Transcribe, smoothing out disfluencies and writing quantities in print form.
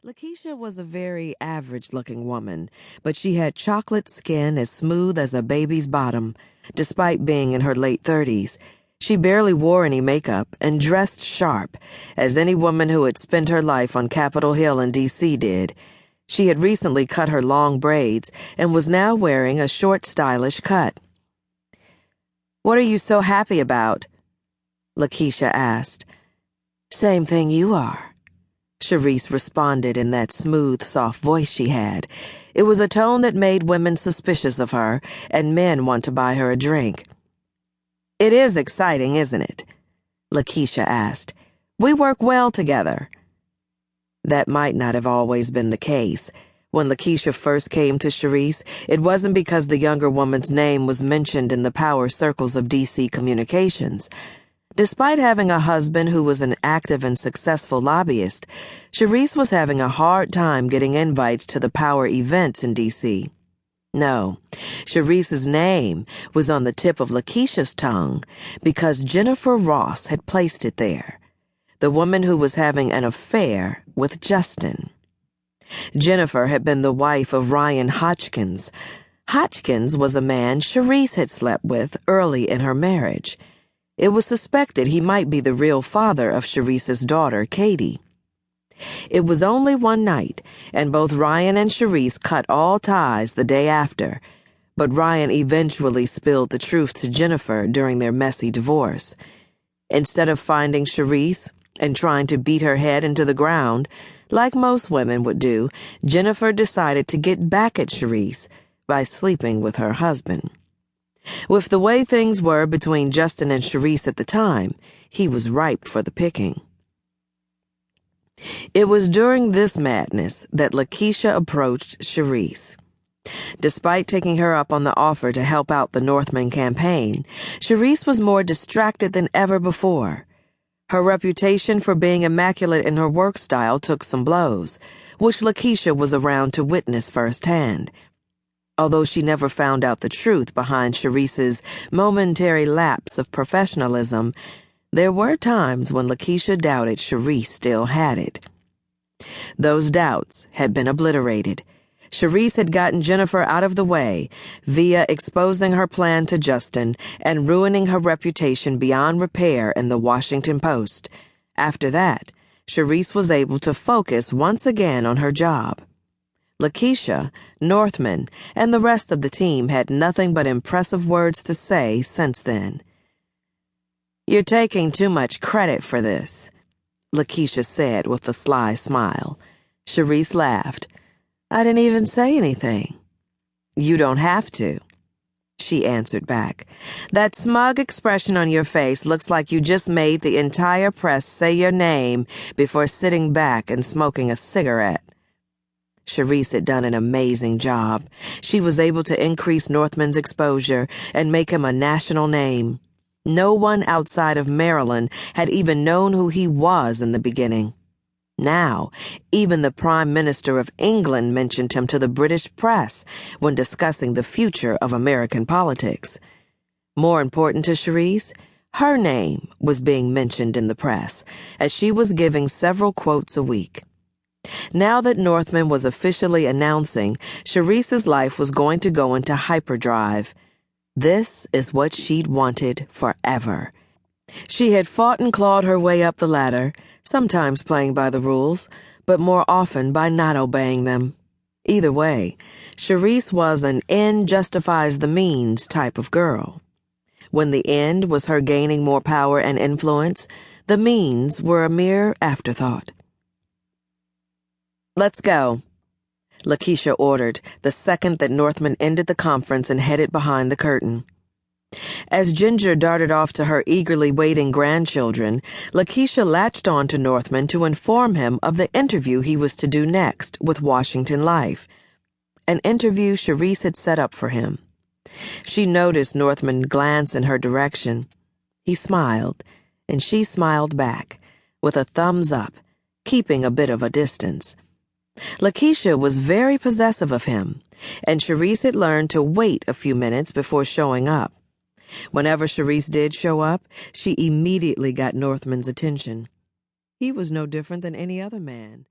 Lakeisha was a very average-looking woman, but she had chocolate skin as smooth as a baby's bottom. Despite being in her late 30s, she barely wore any makeup and dressed sharp, as any woman who had spent her life on Capitol Hill in D.C. did. She had recently cut her long braids and was now wearing a short, stylish cut. "What are you so happy about?" Lakeisha asked. "Same thing you are," Charisse responded in that smooth, soft voice she had. It was a tone that made women suspicious of her, and men want to buy her a drink. "It is exciting, isn't it?" Lakeisha asked. "We work well together." That might not have always been the case. When Lakeisha first came to Charisse, it wasn't because the younger woman's name was mentioned in the power circles of D.C. communications. Despite having a husband who was an active and successful lobbyist, Charisse was having a hard time getting invites to the power events in D.C. No, Charisse's name was on the tip of Lakeisha's tongue because Jennifer Ross had placed it there, the woman who was having an affair with Justin. Jennifer had been the wife of Ryan Hodgkins. Hodgkins was a man Charisse had slept with early in her marriage. It was suspected he might be the real father of Charisse's daughter, Katie. It was only one night, and both Ryan and Charisse cut all ties the day after, but Ryan eventually spilled the truth to Jennifer during their messy divorce. Instead of finding Charisse and trying to beat her head into the ground, like most women would do, Jennifer decided to get back at Charisse by sleeping with her husband. With the way things were between Justin and Charisse at the time, he was ripe for the picking. It was during this madness that Lakeisha approached Charisse. Despite taking her up on the offer to help out the Northman campaign, Charisse was more distracted than ever before. Her reputation for being immaculate in her work style took some blows, which Lakeisha was around to witness firsthand. Although she never found out the truth behind Charisse's momentary lapse of professionalism, there were times when Lakeisha doubted Charisse still had it. Those doubts had been obliterated. Charisse had gotten Jennifer out of the way via exposing her plan to Justin and ruining her reputation beyond repair in the Washington Post. After that, Charisse was able to focus once again on her job. Lakeisha, Northman, and the rest of the team had nothing but impressive words to say since then. "You're taking too much credit for this," Lakeisha said with a sly smile. Charisse laughed. "I didn't even say anything." "You don't have to," she answered back. "That smug expression on your face looks like you just made the entire press say your name before sitting back and smoking a cigarette." Charisse had done an amazing job. She was able to increase Northman's exposure and make him a national name. No one outside of Maryland had even known who he was in the beginning. Now, even the Prime Minister of England mentioned him to the British press when discussing the future of American politics. More important to Charisse, her name was being mentioned in the press, as she was giving several quotes a week. Now that Northman was officially announcing Charisse's life was going to go into hyperdrive, this is what she'd wanted forever. She had fought and clawed her way up the ladder, sometimes playing by the rules, but more often by not obeying them. Either way, Charisse was an end justifies the means type of girl. When the end was her gaining more power and influence, the means were a mere afterthought. "Let's go," Lakeisha ordered the second that Northman ended the conference and headed behind the curtain. As Ginger darted off to her eagerly waiting grandchildren, Lakeisha latched on to Northman to inform him of the interview he was to do next with Washington Life, an interview Charisse had set up for him. She noticed Northman glance in her direction. He smiled, and she smiled back, with a thumbs up, keeping a bit of a distance. Lakeisha was very possessive of him, and Charisse had learned to wait a few minutes before showing up. Whenever Charisse did show up, she immediately got Northman's attention. He was no different than any other man.